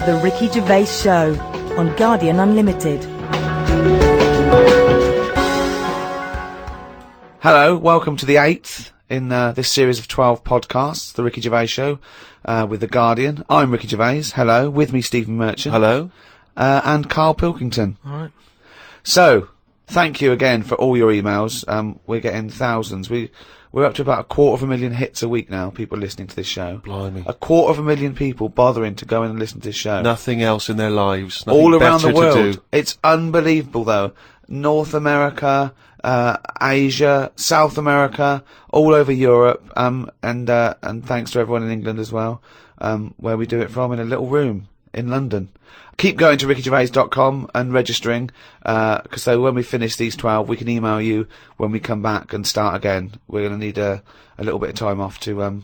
The Ricky Gervais Show on Guardian Unlimited. Hello, welcome to the 8th in this series of 12 podcasts, The Ricky Gervais Show, with The Guardian. I'm Ricky Gervais. Hello. With me, Stephen Merchant. Hello. And Carl Pilkington. All right. So, thank you again for all your emails. We're getting thousands. We're up to about 250,000 hits a week now, people listening to this show. Blimey. 250,000 people bothering to go in and listen to this show. Nothing else in their lives. All around the better world. to do. It's unbelievable, though. North America, Asia, South America, all over Europe, and thanks to everyone in England as well, where we do it from in a little room in London. Keep going to rickygervais.com and registering, because so when we finish these 12, we can email you when we come back and start again. We're going to need a little bit of time off to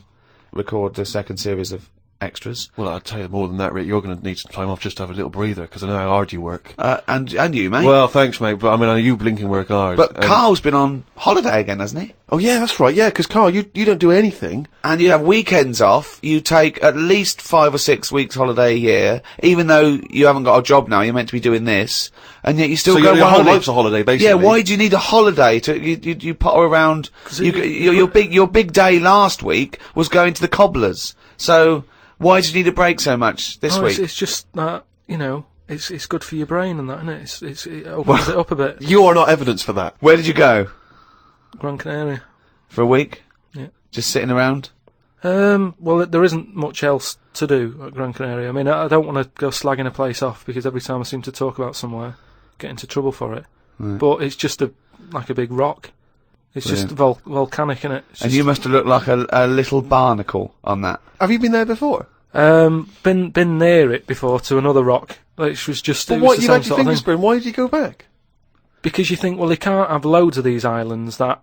record the second series of extras. Well, I'll tell you more than that, Rick. You're going to need some time off just to have a little breather, because I know how hard you work. And you, mate. Well, thanks, mate, but I mean, I know you blinking work hard. But Carl's been on holiday again, hasn't he? Oh, yeah, that's right, yeah, because, Carl, you don't do anything. And you have weekends off. You take at least 5 or 6 weeks holiday a year, even though you haven't got a job now, you're meant to be doing this, and yet you still go on your whole holiday. life's a holiday, basically. Yeah, why do you need a holiday? You potter around. Your big day last week was going to the cobblers. So why do you need a break so much this week? It's just that, it's good for your brain and that, isn't it? It opens it up a bit. You are not evidence for that. Where did you go? Gran Canaria. For a week? Yeah. Just sitting around? Well, there isn't much else to do at Gran Canaria. I mean, I don't want to go slagging a place off, because every time I seem to talk about somewhere, get into trouble for it. Right. But it's just like a big rock. It's just volcanic, innit? And you must have looked like a little barnacle on that. Have you been there before? Been near it before to another rock, which was just. But it what, was the you same had your sort of fingers thing. burned, why did you go back? Because you think, well, they can't have loads of these islands that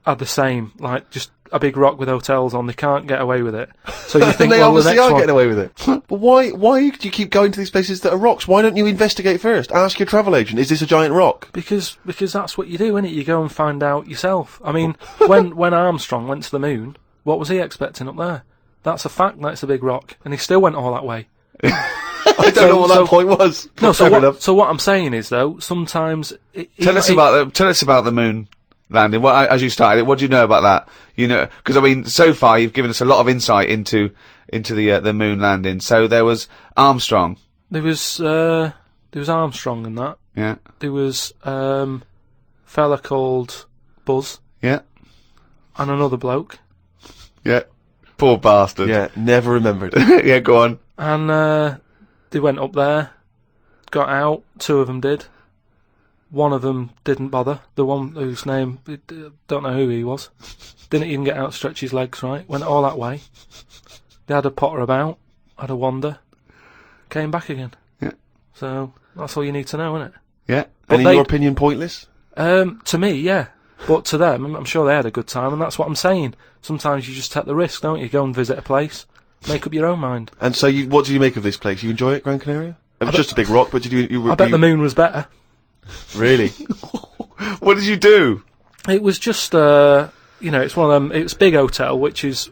are the same, like just a big rock with hotels on. They can't get away with it. So you think, And they well, obviously the next are one. getting away with it. But why do you keep going to these places that are rocks? Why don't you investigate first? Ask your travel agent, is this a giant rock? Because that's what you do, innit? You go and find out yourself. I mean, when Armstrong went to the moon, what was he expecting up there? That's a fact. That's a big rock, and he still went all that way. I don't know what that point was. No, so what I'm saying is, though, sometimes Tell us about the moon landing. As you started it, what do you know about that? Because I mean, so far you've given us a lot of insight into the moon landing. So there was Armstrong. There was Armstrong and that. Yeah. There was fella called Buzz. Yeah. And another bloke. Yeah. Poor bastard. Yeah, never remembered. Yeah, go on. And they went up there, got out. 2 of them did. One of them didn't bother. The one whose name, don't know who he was. Didn't even get out to stretch his legs, right? Went all that way. They had a potter about, had a wander, came back again. Yeah. So that's all you need to know, isn't it? Yeah. But And in your opinion, pointless? To me, yeah. But to them, I'm sure they had a good time, and that's what I'm saying. Sometimes you just take the risk, don't you? Go and visit a place, make up your own mind. And so, what do you make of this place? You enjoy it, Gran Canaria? It was just a big rock, but did you? I bet the moon was better. Really? What did you do? It was just, it's one of them. It's big hotel, which is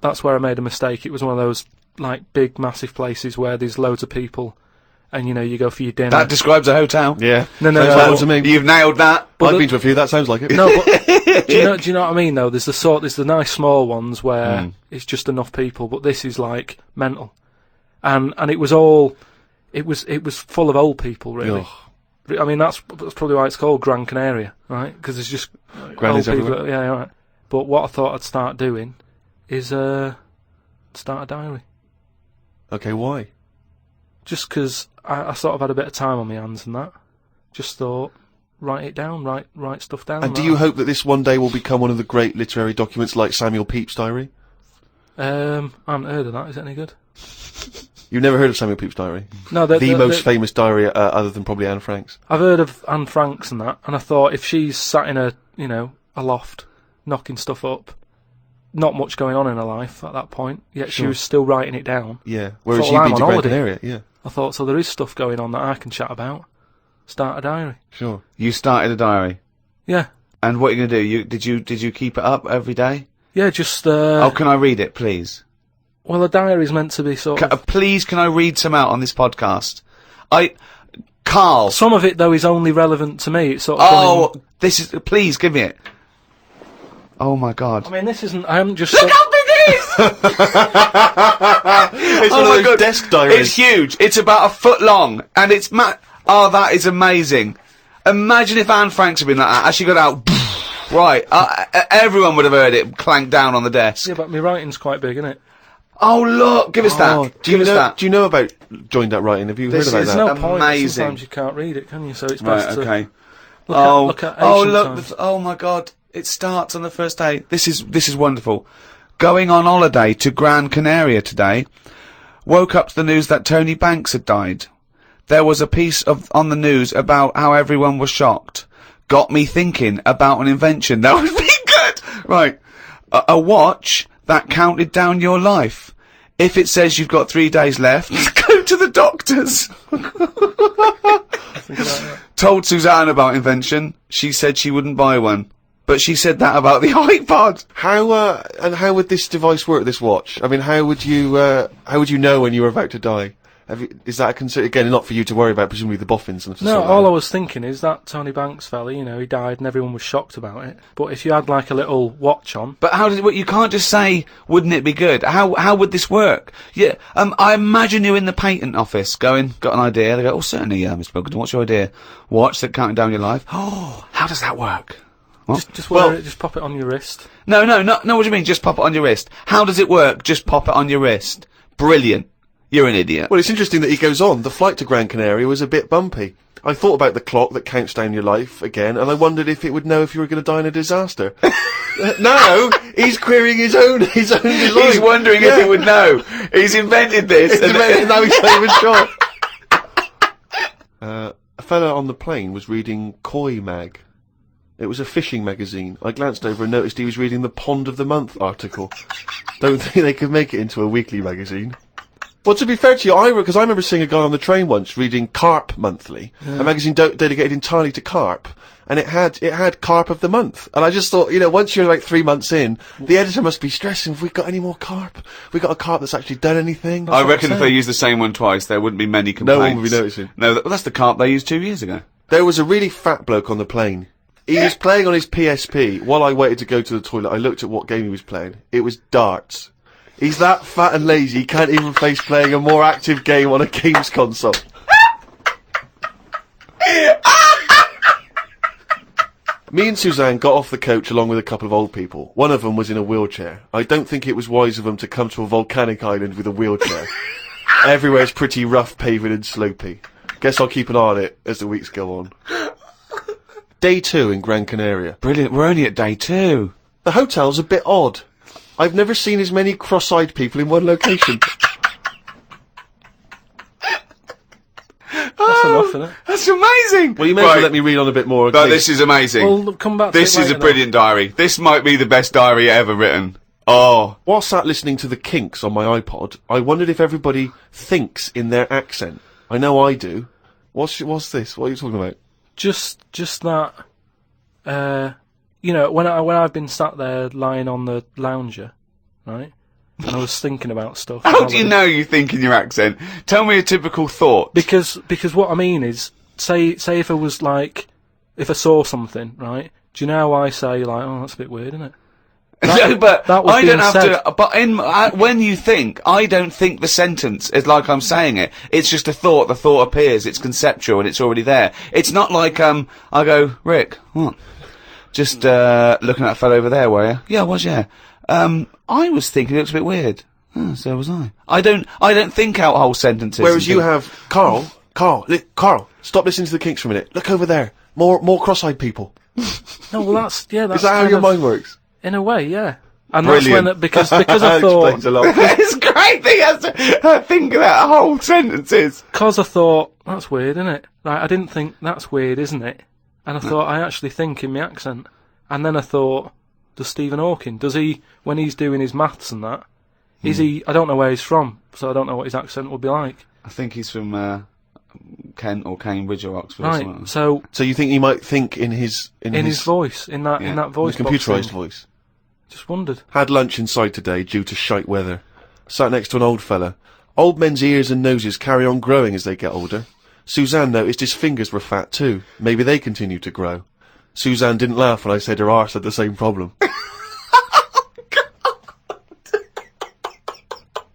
that's where I made a mistake. It was one of those like big, massive places where there's loads of people, and you go for your dinner. That describes a hotel. Yeah. No, Sounds like what to me. You've nailed that. But I've been to a few. That sounds like it. No, but do you know what I mean? Though there's the nice small ones where it's just enough people, but this is like mental, and it was all, it was full of old people, really. Ugh. I mean, that's probably why it's called Gran Canaria, right? Because there's just Grannies old people. everywhere. Yeah, right. But what I thought I'd start doing is start a diary. Okay, why? Just because I sort of had a bit of time on my hands and that. Just thought, write it down, write stuff down. And do you hope that this one day will become one of the great literary documents like Samuel Pepys' diary? I haven't heard of that. Is it any good? You've never heard of Samuel Pepys' diary? No, the most famous diary, other than probably Anne Frank's. I've heard of Anne Frank's and that, and I thought if she's sat in a loft, knocking stuff up, not much going on in her life at that point, yet she was still writing it down. Yeah, whereas Thought, you've well, been I'm to on Gran holiday. Canaria, yeah. I thought, so there is stuff going on that I can chat about. Start a diary. Sure. You started a diary. Yeah. And what are you going to do? Did you keep it up every day? Yeah, just... Oh, can I read it, please? Well, a diary's meant to be sort of... Please, can I read some out on this podcast? Carl. Some of it, though, is only relevant to me. It's sort of... Oh, this is... Please, give me it. Oh, my God. I mean, this isn't... I haven't just... Look how big it is! It's one of those desk diaries. It's huge. It's about a foot long. And it's... Oh, that is amazing. Imagine if Anne Franks had been like that. As she got out... Right. Everyone would have heard it clank down on the desk. Yeah, but my writing's quite big, isn't it? Oh, look! Give us that. Do you know about joined up writing? Have you heard about is that? There's no point. Amazing. Sometimes you can't read it, can you? So it's Right, best okay. to look at ancient look! times. Oh my God! It starts on the first day. This is wonderful. Going on holiday to Gran Canaria today. Woke up to the news that Tony Banks had died. There was a piece on the news about how everyone was shocked. Got me thinking about an invention that would be good. Right, a watch that counted down your life. If it says you've got 3 days left, go to the doctors. Told Suzanne about invention. She said she wouldn't buy one. But she said that about the iPod. How would this device work, this watch? I mean, how would you know when you were about to die? Is that a concern? Again, not for you to worry about, presumably the boffins and stuff. No, all I was thinking is that Tony Banks fella, you know, he died and everyone was shocked about it. But if you had like a little watch on... But how does it work? You can't just say, wouldn't it be good? How would this work? Yeah, I imagine you're in the patent office going, got an idea. They go, oh, certainly, Mr. Pilkington, what's your idea? Watch that counting down your life. Oh, how does that work? Just wear it, just pop it on your wrist. No, what do you mean, just pop it on your wrist? How does it work? Just pop it on your wrist. Brilliant. You're an idiot. Well, it's interesting that he goes on. The flight to Gran Canaria was a bit bumpy. I thought about the clock that counts down your life again, and I wondered if it would know if you were going to die in a disaster. No, he's querying his own design. He's wondering if it would know. He's invented this. And now he's not even sure. A fella on the plane was reading Koi Mag. It was a fishing magazine. I glanced over and noticed he was reading the Pond of the Month article. Don't think they could make it into a weekly magazine. Well, to be fair to you, because I remember seeing a guy on the train once reading Carp Monthly, a magazine dedicated entirely to carp, and it had Carp of the Month. And I just thought, you know, once you're like 3 months in, the editor must be stressing, have we got any more carp? Have we got a carp that's actually done anything? I reckon if they used the same one twice, there wouldn't be many complaints. No one would be noticing. No, that's the carp they used 2 years ago. There was a really fat bloke on the plane. He was playing on his PSP. While I waited to go to the toilet, I looked at what game he was playing. It was darts. He's that fat and lazy, he can't even face playing a more active game on a games console. Me and Suzanne got off the coach along with a couple of old people. One of them was in a wheelchair. I don't think it was wise of them to come to a volcanic island with a wheelchair. Everywhere's pretty rough paving and slopey. Guess I'll keep an eye on it as the weeks go on. Day 2 in Gran Canaria. Brilliant, we're only at day 2. The hotel's a bit odd. I've never seen as many cross-eyed people in one location. That's enough, isn't it? That's amazing! Well, you may as well let me read on a bit more. No, this is amazing. Well, come back to This it is a later, brilliant diary. This might be the best diary ever written. Oh. While sat listening to the Kinks on my iPod, I wondered if everybody thinks in their accent. I know I do. What's this? What are you talking about? Just that, you know, when I've been sat there lying on the lounger, right, and I was thinking about stuff. How do you know you think in your accent? Tell me a typical thought. Because what I mean is, say if I was like, if I saw something, right, do you know how I say, like, oh, that's a bit weird, isn't it? But that was I don't being have said. to. But when you think, I don't think the sentence is like I'm saying it. It's just a thought. The thought appears. It's conceptual and it's already there. It's not like I go, Rick, what? Just looking at that fellow over there, were you? Yeah, I was. Yeah. I was thinking it looks a bit weird. Oh, so was I. I don't think out whole sentences. Whereas you have Carl, stop listening to the Kinks for a minute. Look over there. More cross-eyed people. No, well, that's Is that how your mind works? In a way, yeah. And Brilliant. that's when because I That thought explains a lot. It's great that he has to think about whole sentences. because I thought that's weird, isn't it? Like I didn't think that's weird, isn't it? And I thought I actually think in my accent. And then I thought, does Stephen Hawking, does he when he's doing his maths and that? Is he? I don't know where he's from, so I don't know what his accent would be like. I think he's from Kent or Cambridge or Oxford. Or something. Right. So you think he might think in his voice, in that voice, computerised box thing. voice? Just wondered. Had lunch inside today due to shite weather. Sat next to an old fella. Old men's ears and noses carry on growing as they get older. Suzanne noticed his fingers were fat too. Maybe they continue to grow. Suzanne didn't laugh when I said her arse had the same problem.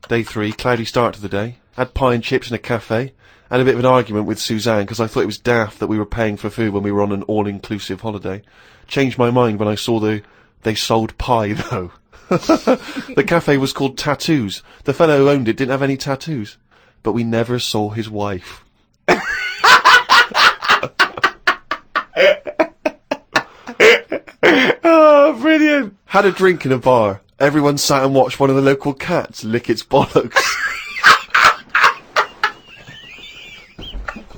Day 3, cloudy start to the day. Had pie and chips in a cafe. Had a bit of an argument with Suzanne because I thought it was daft that we were paying for food when we were on an all-inclusive holiday. Changed my mind when I saw they sold pie though. The cafe was called Tattoos. The fellow who owned it didn't have any tattoos. But we never saw his wife. Oh, brilliant. Had a drink in a bar. Everyone sat and watched one of the local cats lick its bollocks.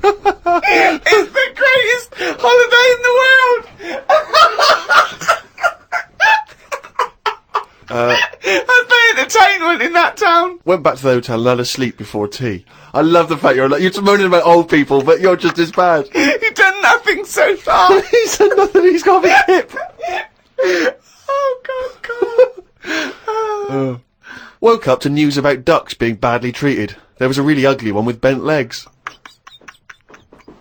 It's the greatest holiday in the world. That's the entertainment in that town. Went back to the hotel and had a sleep before tea. I love the fact you're moaning about old people, but you're just as bad. You've done nothing so far. He's done nothing, he's got a big hip. Oh, God. Woke up to news about ducks being badly treated. There was a really ugly one with bent legs.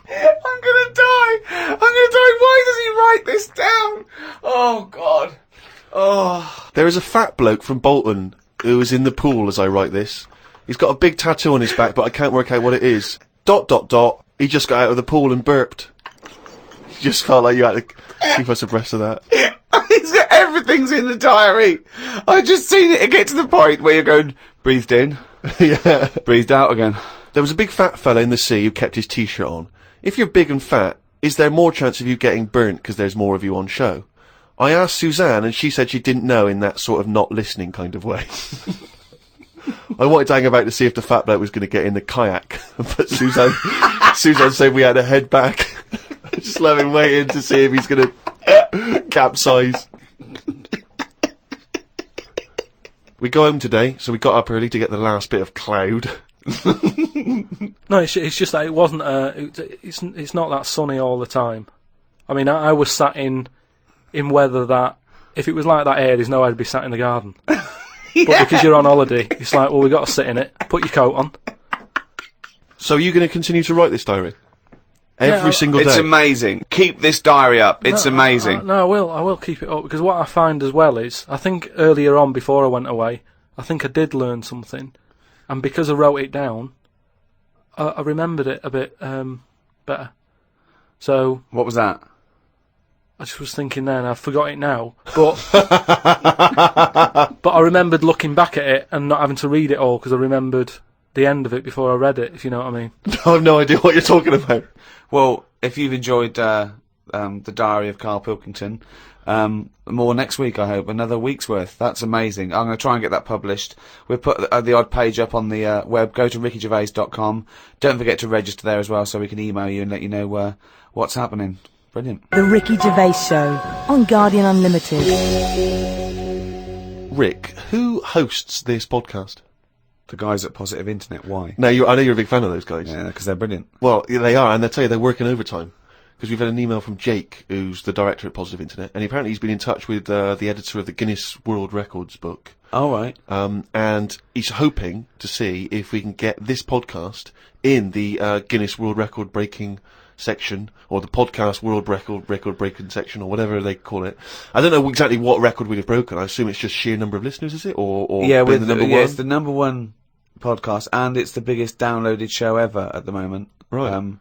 I'm gonna die. Why does he write this down? Oh, God. Oh. There is a fat bloke from Bolton who is in the pool as I write this. He's got a big tattoo on his back, but I can't work out what it is. ... He just got out of the pool and burped. You just felt like you had to keep us abreast of that. Everything's in the diary. I just seen it get to the point where you're going, breathed in, Yeah. breathed out again. There was a big fat fella in the sea who kept his t-shirt on. If you're big and fat, is there more chance of you getting burnt because there's more of you on show? I asked Suzanne and she said she didn't know in that sort of not listening kind of way. I wanted to hang about to see if the fat bloke was going to get in the kayak, but Suzanne said we had to head back. I just love him waiting to see if he's going to capsize. We go home today, so we got up early to get the last bit of cloud. No, it's just that it wasn't. It's not that sunny all the time. I mean, I was sat in weather that if it was like that here, there's no way to be sat in the garden. Yeah. But because you're on holiday, it's like, well, we got to sit in it. Put your coat on. So are you going to continue to write this diary? Every single day? It's amazing. Keep this diary up. It's amazing. No, I will keep it up, because what I find as well is, I think earlier on, before I went away, I think I did learn something, and because I wrote it down, I remembered it a bit better. So What was that? I just was thinking then, I forgot it now, but but I remembered looking back at it and not having to read it all, because I remembered the end of it before I read it, if you know what I mean. I have no idea what you're talking about. Well, if you've enjoyed the Diary of Carl Pilkington, more next week, I hope. Another week's worth. That's amazing. I'm going to try and get that published. We'll put the odd page up on the web. Go to rickygervais.com. Don't forget to register there as well, so we can email you and let you know what's happening. Brilliant. The Ricky Gervais Show on Guardian Unlimited. Rick, who hosts this podcast? The guys at Positive Internet. Why? Now, I know you're a big fan of those guys. Yeah, because they're brilliant. Well, yeah, they are, and they'll tell you they're working overtime. Because we've had an email from Jake, who's the director at Positive Internet, and apparently he's been in touch with the editor of the Guinness World Records book. Oh, right. And he's hoping to see if we can get this podcast in the Guinness World Record breaking section, or the podcast world record breaking section, or whatever they call it. I don't know exactly what record we'd have broken. I assume it's just sheer number of listeners, is it? Or yeah, being the number one? it's the number one podcast, and it's the biggest downloaded show ever at the moment. Right.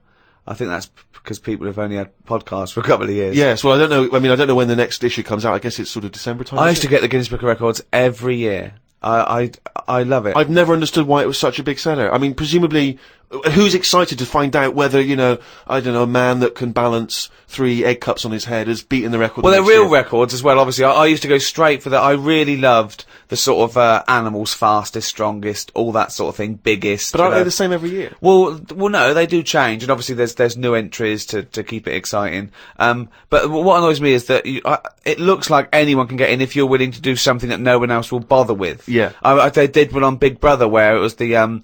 I think that's because people have only had podcasts for a couple of years. Yes, well, I don't know. I mean, I don't know when the next issue comes out. I guess it's sort of December time. I used to get the Guinness Book of Records every year. I love it. I've never understood why it was such a big seller. I mean, presumably, who's excited to find out whether, I don't know, a man that can balance 3 egg cups on his head has beaten the record? Well, they're real records as well, obviously. I used to go straight for that. I really loved the sort of animals, fastest, strongest, all that sort of thing, biggest. But aren't they the same every year? Well, no, they do change, and obviously there's new entries to keep it exciting. But what annoys me is that it looks like anyone can get in if you're willing to do something that no one else will bother with. Yeah. They did one on Big Brother where it was the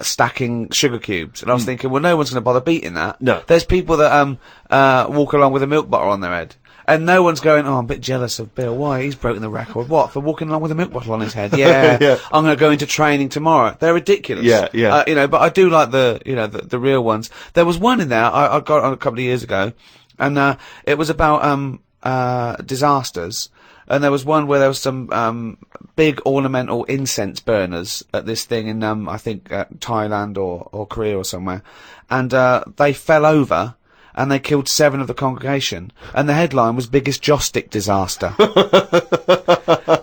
stacking sugar cubes, and I was thinking, well, no one's going to bother beating that. No. There's people that walk along with a milk bottle on their head. and no one's going, oh, I'm a bit jealous of Bill. Why? He's broken the record. What? For walking along with a milk bottle on his head? Yeah. Yeah. I'm going to go into training tomorrow. They're ridiculous. Yeah. You know, but I do like the real ones. There was one in there I got on a couple of years ago, and it was about disasters. And there was one where there was some big ornamental incense burners at this thing in I think Thailand or Korea or somewhere, and they fell over and they killed 7 of the congregation. And the headline was "Biggest Joss Stick Disaster."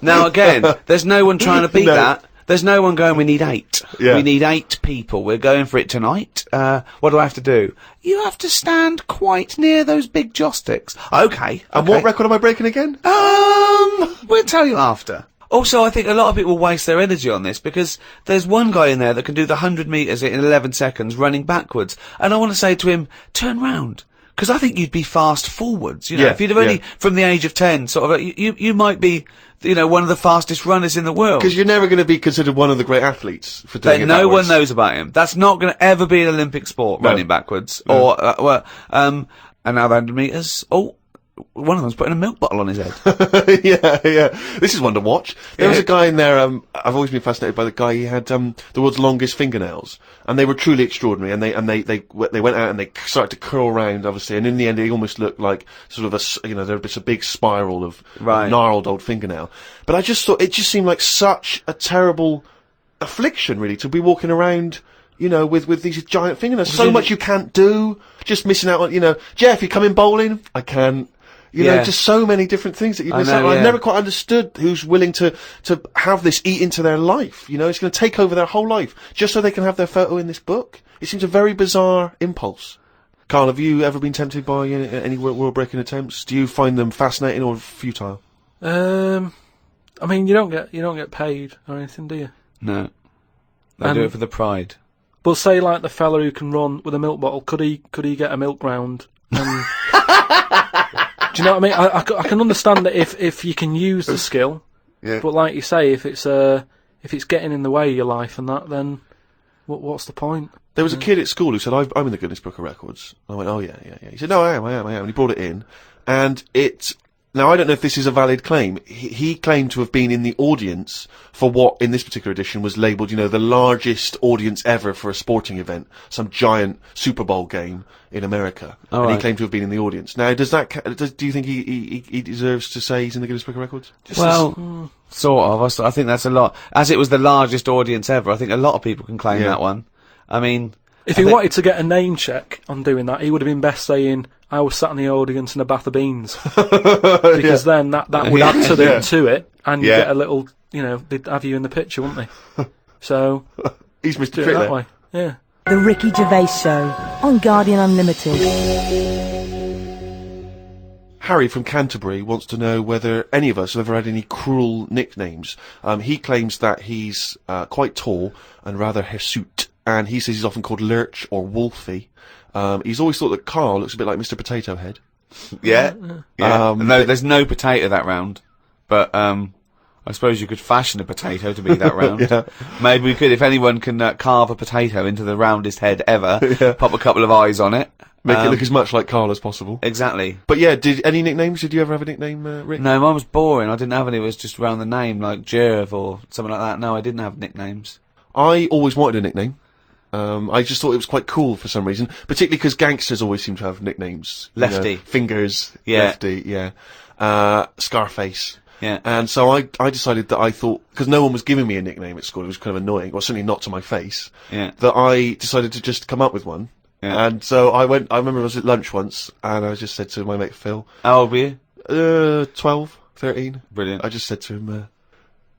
Now again, there's no one trying to beat that. There's no one going, we need 8. Yeah. We need 8 people. We're going for it tonight. What do I have to do? You have to stand quite near those big joss sticks. Okay. And what record am I breaking again? We'll tell you after. Also, I think a lot of people waste their energy on this because there's one guy in there that can do the 100 metres in 11 seconds running backwards. And I want to say to him, turn round. Because I think you'd be fast forwards. You know, if you'd have only, from the age of 10, sort of, you might be, you know, one of the fastest runners in the world. Because you're never going to be considered one of the great athletes for doing it no backwards. one knows about him. That's not going to ever be an Olympic sport, running backwards. No. Or, another 100 metres. Oh, one of them's putting a milk bottle on his head. yeah. This is one to watch. There was a guy in there, I've always been fascinated by the guy, he had, the world's longest fingernails. And they were truly extraordinary, and they went out and they started to curl around, obviously, and in the end he almost looked like sort of there was a big spiral of gnarled old fingernail. But I just thought, it just seemed like such a terrible affliction, really, to be walking around, you know, with these giant fingernails. So much you can't do, just missing out on, you know, Jeff, you coming bowling? I can't. You know, just so many different things that you miss out on. I've never quite understood who's willing to have this eat into their life. You know, it's going to take over their whole life just so they can have their photo in this book. It seems a very bizarre impulse. Carl, have you ever been tempted by any world-breaking attempts? Do you find them fascinating or futile? I mean, you don't get paid or anything, do you? No. They do it for the pride. But say like the fella who can run with a milk bottle, could he get a milk round? And do you know what I mean? I can understand that if you can use the skill, but like you say, if it's getting in the way of your life and that, then what's the point? There was a kid at school who said, I'm in the Guinness Book of Records. I went, oh yeah. He said, no, I am. And he brought it in. And now I don't know if this is a valid claim. He claimed to have been in the audience for what, in this particular edition, was labelled, you know, the largest audience ever for a sporting event. Some giant Super Bowl game in America. And he claimed to have been in the audience. Now, do you think he deserves to say he's in the Guinness Book of Records? Sort of. I think that's a lot. As it was the largest audience ever, I think a lot of people can claim that one. I mean, if he wanted to get a name check on doing that, he would have been best saying, I was sat in the audience in a bath of beans. Because then that would add to it, and you get a little, you know, they'd have you in the picture, wouldn't they? So, he's Mr. do it Trick that there. way. Yeah. The Ricky Gervais Show on Guardian Unlimited. Harry from Canterbury wants to know whether any of us have ever had any cruel nicknames. He claims that he's quite tall and rather hirsute, and he says he's often called Lurch or Wolfie. He's always thought that Carl looks a bit like Mr. Potato Head. Yeah. No, there's no potato that round, but I suppose you could fashion a potato to be that round. Maybe we could, if anyone can carve a potato into the roundest head ever, pop a couple of eyes on it. Make it look as much like Carl as possible. Exactly. But yeah, any nicknames? Did you ever have a nickname, Rick? No, mine was boring. I didn't have any. It was just around the name, like Gervais or something like that. No, I didn't have nicknames. I always wanted a nickname. I just thought it was quite cool for some reason, particularly because gangsters always seem to have nicknames. Lefty. You know, Fingers. Lefty, Scarface. Yeah. And so I decided that I thought, because no one was giving me a nickname at school, it was kind of annoying, or certainly not to my face, that I decided to just come up with one. Yeah. And so I remember I was at lunch once, and I just said to my mate Phil. How old were you? 12, 13. Brilliant. I just said to him,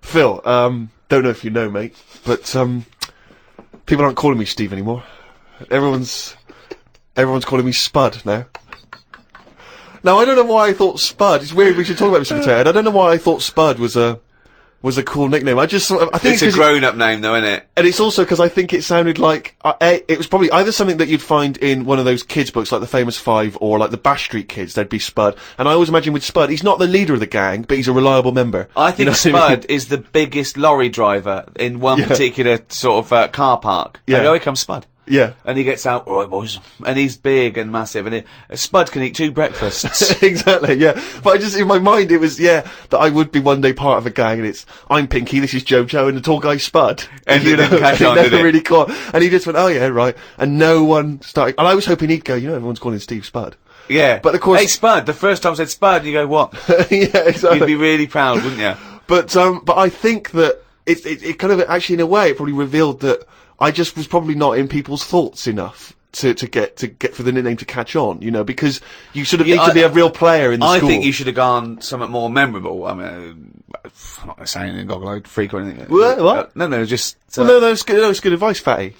Phil, don't know if you know, mate, but people aren't calling me Steve anymore. Everyone's calling me Spud now. Now, I don't know why I thought Spud. It's weird we should talk about Mr. Potato Head. I don't know why I thought Spud was a cool nickname. I think it's a grown-up name, though, isn't it? And it's also because I think it sounded like it was probably either something that you'd find in one of those kids' books, like the Famous Five, or like the Bash Street Kids. There'd be Spud, and I always imagine with Spud, he's not the leader of the gang, but he's a reliable member. I think Spud is the biggest lorry driver in one particular sort of car park. Yeah, here comes Spud. Yeah. And he gets out, all right, boys. And he's big and massive, and Spud can eat 2 breakfasts. Exactly, yeah. But I just, in my mind, it was, that I would be one day part of a gang, and it's, I'm Pinky, this is Jojo, and the tall guy's Spud. And you didn't catch on, never did it? really caught. And he just went, oh yeah, right. And no one started, and I was hoping he'd go, everyone's calling Steve Spud. Yeah. But of course. Hey, Spud, the first time I said Spud, and you go, what? Yeah, exactly. You'd be really proud, wouldn't you? But I think that it kind of, actually in a way, it probably revealed that I just was probably not in people's thoughts enough to get for the nickname to catch on, because you sort of need to be a real player in the school. I think you should have gone something more memorable. I mean, I'm not going to say anything, goggle-eyed freak or anything. What? No, just... Well, no, it's good advice, Fatty.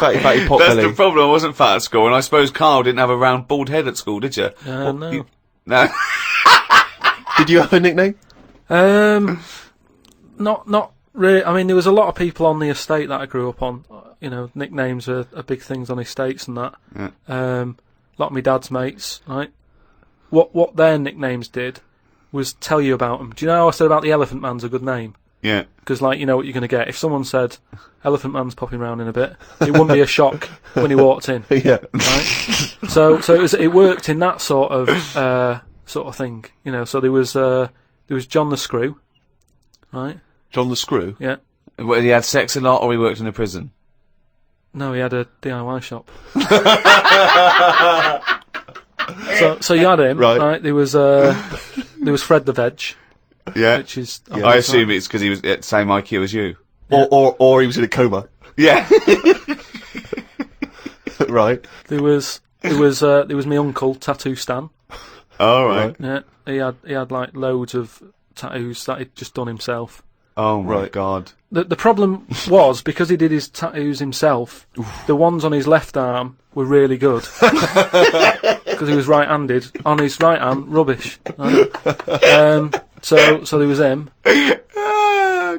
Fatty pot That's belly. the problem, I wasn't fat at school, and I suppose Carl didn't have a round bald head at school, did you? No. No. Did you have a nickname? Not really. I mean, there was a lot of people on the estate that I grew up on. Nicknames are big things on estates and that. Yeah. A lot of my dad's mates, right? What their nicknames did was tell you about them. Do you know how I said about the Elephant Man's a good name? Yeah. Because, you know what you're going to get. If someone said, Elephant Man's popping round in a bit, it wouldn't be a shock when he walked in. Yeah. Right? So it worked in that sort of thing. So there was John the Screw, right? John the Screw? Yeah. Well, he had sex a lot, or he worked in a prison? No, he had a DIY shop. so you had him, right? There was Fred the Veg. Yeah. Which is... I assume it's because he was at the same IQ as you. Yeah. Or he was in a coma. Yeah. Right. There was my uncle, Tattoo Stan. All right. Yeah. He had like loads of tattoos that he'd just done himself. Oh my God. The problem was, because he did his tattoos himself, the ones on his left arm were really good. Because he was right-handed. On his right arm, rubbish. Right? So there was him.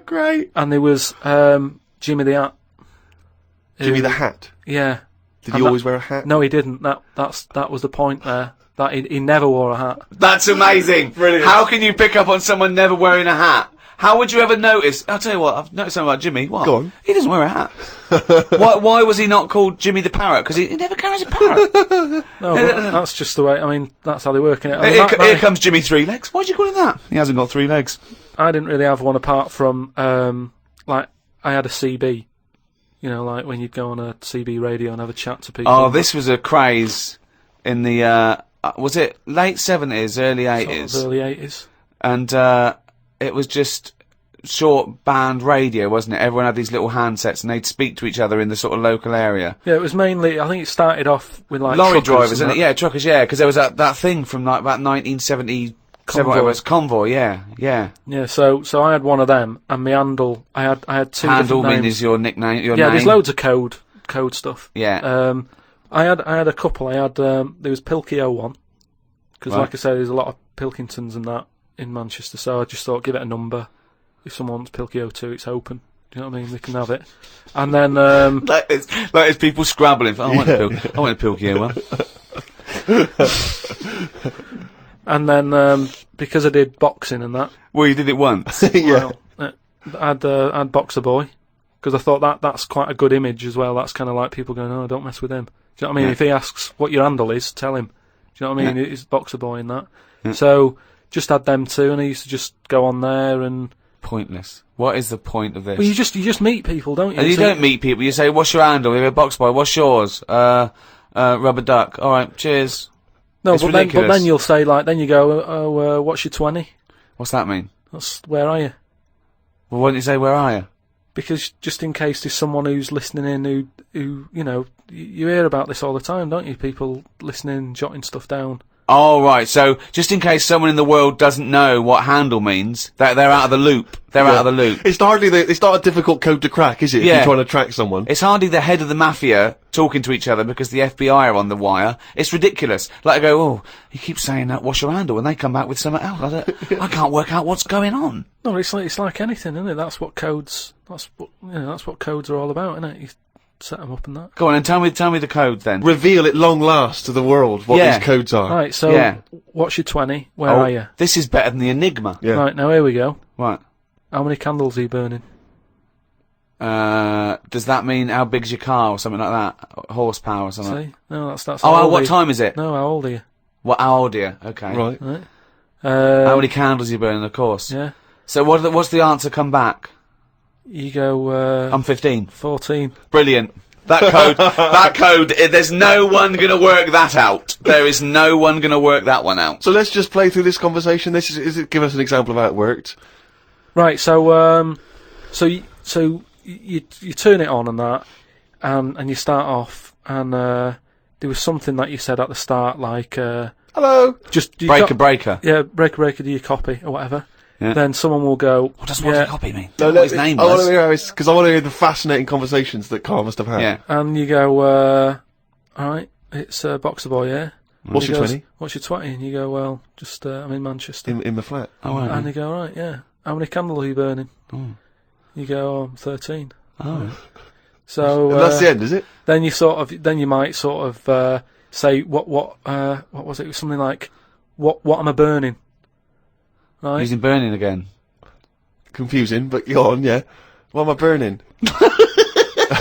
Great. And there was Jimmy the Hat. Jimmy the Hat? Yeah. Did he always wear a hat? No, he didn't. That was the point there. That he never wore a hat. That's amazing. Brilliant. How can you pick up on someone never wearing a hat? How would you ever notice? I'll tell you what, I've noticed something about Jimmy. What? Go on. He doesn't wear a hat. Why was he not called Jimmy the Parrot? Because he never carries a parrot. No, but that's just the way. I mean, that's how they work in it. Here comes Jimmy 3 Legs. Why'd you call him that? He hasn't got 3 legs. I didn't really have one apart from I had a CB. Like when you'd go on a CB radio and have a chat to people. Oh, this was a craze in the was it late 70s, early 80s? Early 80s. And it was just short band radio, wasn't it? Everyone had these little handsets and they'd speak to each other in the sort of local area. Yeah, it was mainly, I think it started off with like lorry truckers drivers, and isn't it? Yeah, truckers, yeah, because there was that thing from like about 1977, whatever it was, Convoy, yeah. Yeah, so I had one of them, and my handle, I had two Handle different names. is your nickname, your yeah, name? there's loads of code stuff. Yeah. I had a couple. I had there was Pilkington, because Right. like I said, there's a lot of Pilkingtons and that in Manchester. So I just thought, give it a number. If someone wants Pilkington 2, it's open. Do you know what I mean? They can have it. And then like it's people scrabbling. I want a Pilkington one. And then because I did boxing and that. Well, you did it once. Yeah. Well, I'd Boxer Boy, because I thought that's quite a good image as well. That's kind of like people going, oh, don't mess with him. Do you know what I mean? Yeah. If he asks what your handle is, tell him. Do you know what I mean? Yeah. It's Boxer Boy and that. Yeah. So just had them two, and I used to just go on there and. Pointless. What is the point of this? Well, you just meet people, don't you? And you So- don't meet people. You say, "What's your handle?" You go, "Box Boy." What's yours? Rubber duck. All right, cheers. No, It's but ridiculous. then you'll say then you go, what's your 20? What's that mean? That's where are you? Well, why don't you say, "Where are you?" Because just in case there's someone who's listening in who you hear about this all the time, don't you? People listening, jotting stuff down. Oh, right. So, just in case someone in the world doesn't know what handle means, they're out of the loop. They're out of the loop. It's not a difficult code to crack, is it? Yeah. If you're trying to track someone. It's hardly the head of the mafia talking to each other because the FBI are on the wire. It's ridiculous. Like, I go, oh, he keeps saying that, what's your handle? And they come back with something else. I can't work out what's going on. No, it's like anything, isn't it? That's what codes are all about, isn't it? You set them up and that. Go on, and tell me the code then. Reveal at long last to the world what Yeah. these codes are. Right, so Yeah. what's your 20? Where are you? This is better than the Enigma. Yeah. Right, now here we go. Right. How many candles are you burning? does that mean how big's your car or something like that? Horsepower or something? See? No, that's Oh, how old what are you? time is it? No, how old are you? How old are you? Okay. Right. Right. How many candles are you burning, of course? Yeah. So what's the answer come back? You go, I'm 15. 14. Brilliant. That code, there's no one gonna work that out. There is no one gonna work that one out. So let's just play through this conversation. Give us an example of how it worked. Right, so you turn it on and that, and you start off, and there was something that you said at the start, like Hello. just Breaker. yeah, breaker, do your copy or whatever. Yeah. Then someone will go. What does copy mean? No, What his name I want was? to hear because I want to hear the fascinating conversations that Carl must have had. Yeah. And you go, all right, it's Boxer Boy, yeah. What's He your goes, 20? What's your 20? And you go, well, just I'm in Manchester. In the flat. Oh, right. And they go, right, yeah. How many candles are you burning? Oh. You go, I'm 13. Oh. So And that's the end, is it? then you might sort of say what was it? It was something like what am I burning? Right. Using burning again. Confusing, but go on, yeah. What am I burning?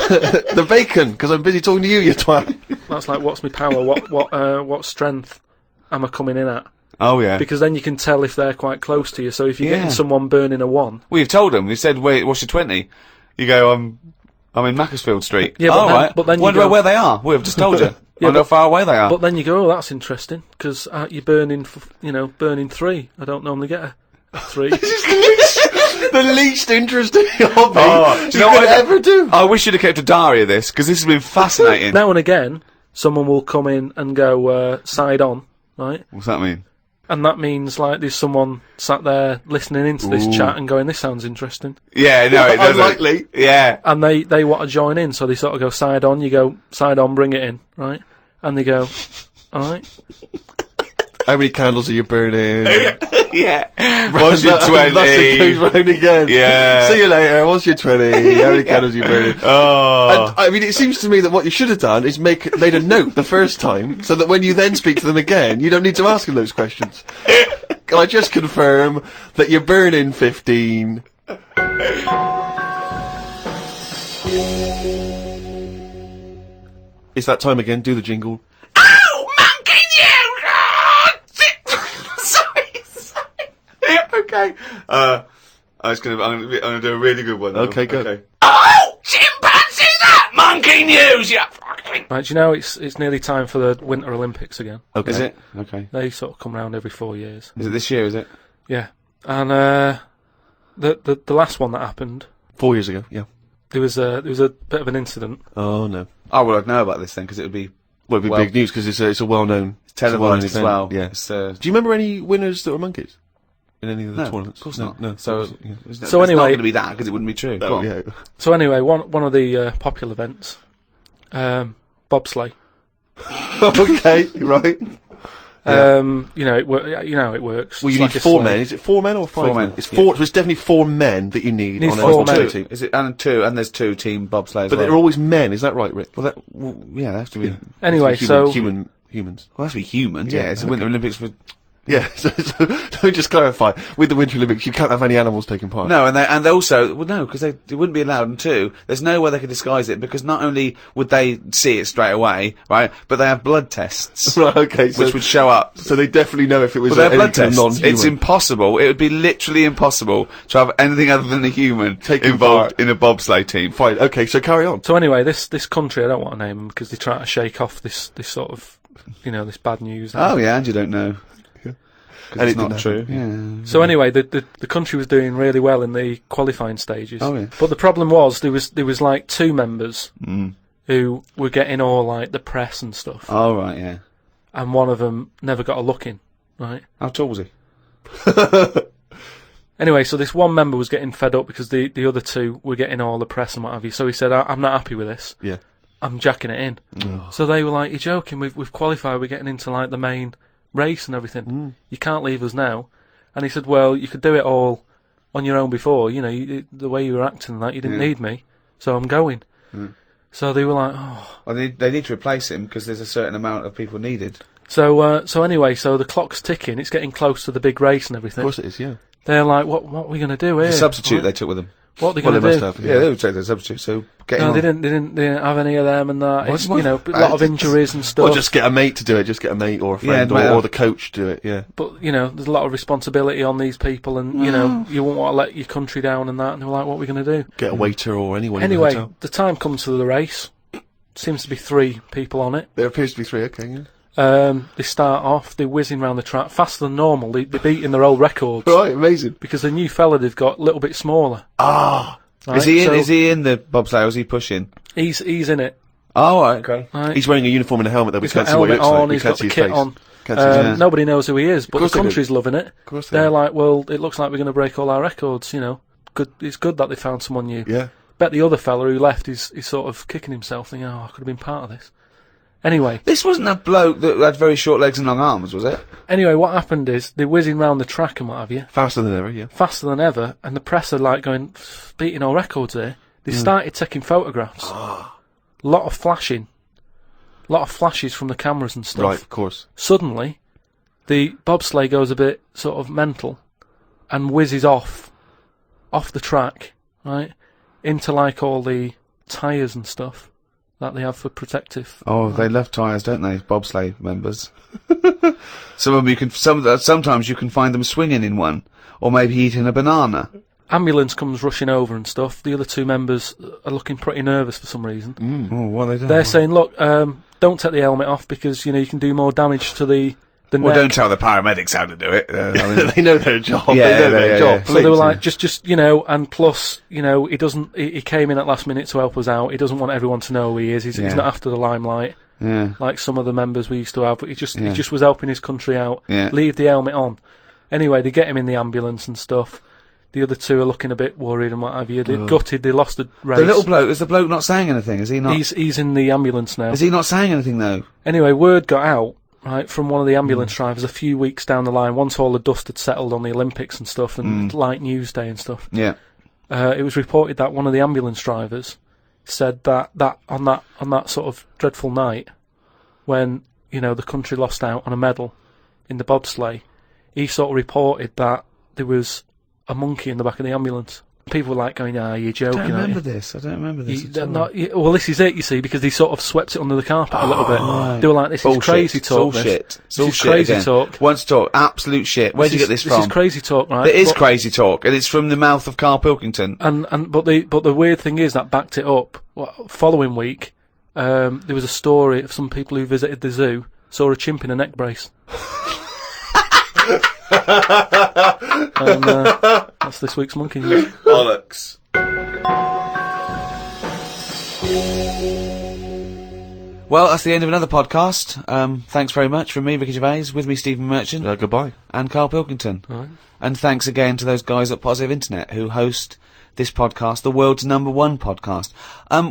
The bacon, because I'm busy talking to you, you twat. That's like what's my power? What strength am I coming in at? Oh yeah. Because then you can tell if they're quite close to you. So if you're Yeah. getting someone burning a 1, We've told them. We said, "Wait, what's your 20?" You go, I'm in Macclesfield Street." Yeah, but oh, then- right. but then you Wonder go- where they are. We've just told you. Yeah, Wonder how but- far away they are. but then you go, oh, that's interesting because you're burning, burning 3. I don't normally get a 3. The least interesting hobby Oh, do you know what could I- ever do. I wish you'd have kept a diary of this because this has been fascinating. Now and again, someone will come in and go side on, right? What's that mean? And that means like there's someone sat there listening into this Ooh. chat and going, "This sounds interesting," Yeah, no, it doesn't. Unlikely. Yeah. and they want to join in, so they sort of go side on. You go side on, bring it in, right? And they go, "All right." How many candles are you burning? Yeah. What's your That's 20? it goes round again. Yeah. See you later. What's your 20? How many candles are you burning? Oh. And, I mean, it seems to me that what you should have done is made a note the first time, so that when you then speak to them again, you don't need to ask them those questions. Can I just confirm that you're burning 15? It's that time again. Do the jingle. Okay. I'm gonna do a really good one. Okay, go. Okay. Oh, chimpanzee! That monkey news! Yeah. Right, do you know it's nearly time for the Winter Olympics again? Okay. Is it? Okay. They sort of come round every 4 years. Is it this year? Is it? Yeah, and the last one that happened, 4 years ago. Yeah. there was a bit of an incident. Oh no. Oh well, I'd know about this then because it would be Well, it'd be Well- big news because it's a well-known. televised as well. Yeah. It's, Do you remember any winners that were monkeys in any of the no, tournaments? of course No, not. No. So, Yeah. it's So not anyway- going to be that because it wouldn't be true. Go Oh, on. yeah. So anyway, one of the popular events, bobsleigh. Okay. Right. It works. Well, It's you like need a 4 sleigh. men. Is it 4 men or 5 4 men? men, It's 4. yeah. So it's definitely 4 men that you need Needs on a 4 bobsleigh men. team. Is it and there's two team bobsleighs. But they're always men. Is that right, Rick? well, yeah, they have to be. Anyway, humans. Well, that's be humans. Yeah, Yeah, it's the okay. Winter Olympics for. Yeah. So let me just clarify. With the Winter Olympics, you can't have any animals taking part. No, and they also no, because they wouldn't be allowed. And two, there's no way they could disguise it because not only would they see it straight away, right, but they have blood tests Right. Okay. So, which would show up. so they definitely know if it was Well, they're any blood kind of tests. non-human. It's impossible. It would be literally impossible to have anything other than a human Taking involved part. in a bobsleigh team. Fine. Okay. So carry on. So anyway, this country, I don't want to name them because they try to shake off this sort of, this bad news. Oh yeah, and you don't know. And It's it not didn't true. happen, Yeah. So anyway, the country was doing really well in the qualifying stages. Oh, yeah. But the problem was there was like 2 members Mm. who were getting all like the press and stuff, Oh right, yeah. and one of them never got a look in. Right. How tall was he? Anyway, so this one member was getting fed up because the other 2 were getting all the press and what have you. So he said, "I'm not happy with this. Yeah. I'm jacking it in." So they were like, "You're joking? We've qualified. We're getting into like the main race and everything. You can't leave us now." And he said, "Well, you could do it all on your own before. The way you were acting and that, you didn't need me, so I'm going." So they were like, "Oh." Well, they need to replace him because there's a certain amount of people needed. So anyway, so the clock's ticking. It's getting close to the big race and Of everything. course it is. Yeah. They're like, "What are we going to do here?" The substitute Right? they took with them. What are they Well, going they to do? must have. Yeah, they would take their substitute. So get him No, on. they didn't have any of them and that. It's, What? you know, a lot of injuries and stuff. Or just get a mate to do it. Just get a mate or a friend Yeah, or the coach to do it. Yeah. But, you know, there's a lot of responsibility on these people and, you know, you won't want to let your country down and that. And they're like, what are we going to do? Get a waiter or anyone in the Anyway, hotel. the time comes for the race. Seems to be 3 people on it. There appears to be 3, okay, yeah. They start off, they're whizzing around the track faster than normal. They're beating their old records. Right, amazing. Because the new fella they've got a little bit smaller. Ah! Right? Is he in? So Is he in the bobsleigh? Or is he pushing? He's in it. Oh, right, okay. Right? He's wearing a uniform and a helmet, though. We He's can't got see what he helmet looks like. on, We he's can't got see the his kit face. on. Can't see his face. Nobody knows who he is, but the course they do. country's loving it. Of course they They're do. like, well, it looks like we're going to break all our records, you know. Good. It's good that they found someone new. Yeah. Bet the other fella who left is sort of kicking himself, thinking, oh, I could have been part of this. Anyway, This wasn't a bloke that had very short legs and long arms, was it? what happened is they're whizzing round the track and what have you, Faster than ever, yeah. faster than ever, and the press are like going, beating all records here. They started taking photographs. Lot of flashing. Lot of flashes from the cameras and stuff. Right, of course. Suddenly, the bobsleigh goes a bit sort of mental and whizzes off the track, right, into like all the tyres and stuff that they have for protective. Oh, they love tyres, don't they? Bobsleigh members. Some of them sometimes you can find them swinging in one, or maybe eating a banana. Ambulance comes rushing over and stuff. The other 2 members are looking pretty nervous for some reason. Oh, what are they doing? They're saying, look, don't take the helmet off because, you know, you can do more damage to the Well, neck. don't tell the paramedics how to do it. They know their job. Yeah, they know their yeah, job. yeah. So they were Please. like, just you know, and plus, you know, he came in at last minute to help us out. He doesn't want everyone to know who he is. He's Yeah. not after the limelight Yeah. like some of the members we used to have. But he just Yeah. was helping his country out. Yeah. Leave the helmet on. Anyway, they get him in the ambulance and stuff. The other 2 are looking a bit worried and what have you. They're gutted. They lost the race. The little bloke, is the bloke not saying anything? Is he not? He's in the ambulance now. Is he not saying anything though? Anyway, word got out, right, from one of the ambulance drivers a few weeks down the line, once all the dust had settled on the Olympics and stuff, and light news day and stuff. Yeah. It was reported that one of the ambulance drivers said that on that sort of dreadful night, when, you know, the country lost out on a medal in the bobsleigh, he sort of reported that there was a monkey in the back of the ambulance. People were like going, you're joking, I don't aren't remember you? this. I don't remember this. at all. Well, this is it, you see, because they sort of swept it under the carpet a little bit. right. They were like, this Bullshit. is crazy talk. It's all shit. It's all This is shit crazy again. talk. Once talk, absolute shit. Where'd you get this from? This is crazy talk, right? It is But- crazy talk, and it's from the mouth of Carl Pilkington. But the weird thing is that backed it up. Following week, there was a story of some people who visited the zoo saw a chimp in a neck brace. And that's this week's Monkey News. Bollocks. Well, that's the end of another podcast. Thanks very much from me, Ricky Gervais, with me, Stephen Merchant, Goodbye. and Carl Pilkington. Right. And thanks again to those guys at Positive Internet who host this podcast, the world's #1 podcast.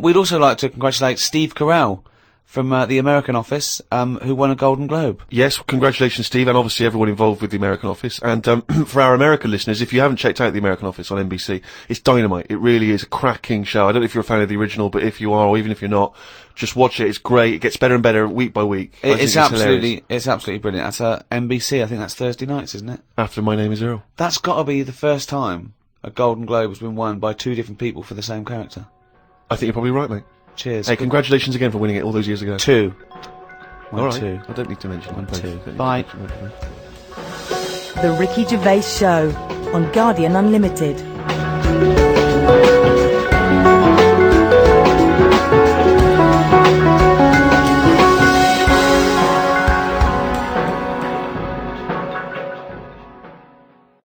We'd also like to congratulate Steve Carell from the American office, who won a Golden Globe. Yes, congratulations, Steve, and obviously everyone involved with the American Office. And for our American listeners, if you haven't checked out the American Office on NBC, it's dynamite. It really is a cracking show. I don't know if you're a fan of the original, but if you are, or even if you're not, just watch it. It's great. It gets better and better week by week. I think It's hilarious. absolutely brilliant. That's NBC. I think that's Thursday nights, isn't it? After My Name Is Earl. That's got to be the first time a Golden Globe has been won by 2 different people for the same character. I think you're probably right, mate. Cheers. Hey, congratulations again for winning it all those years ago. 2. All right. 2. I don't need to mention One, that. two. Don't need to Bye. mention that. The Ricky Gervais Show on Guardian Unlimited.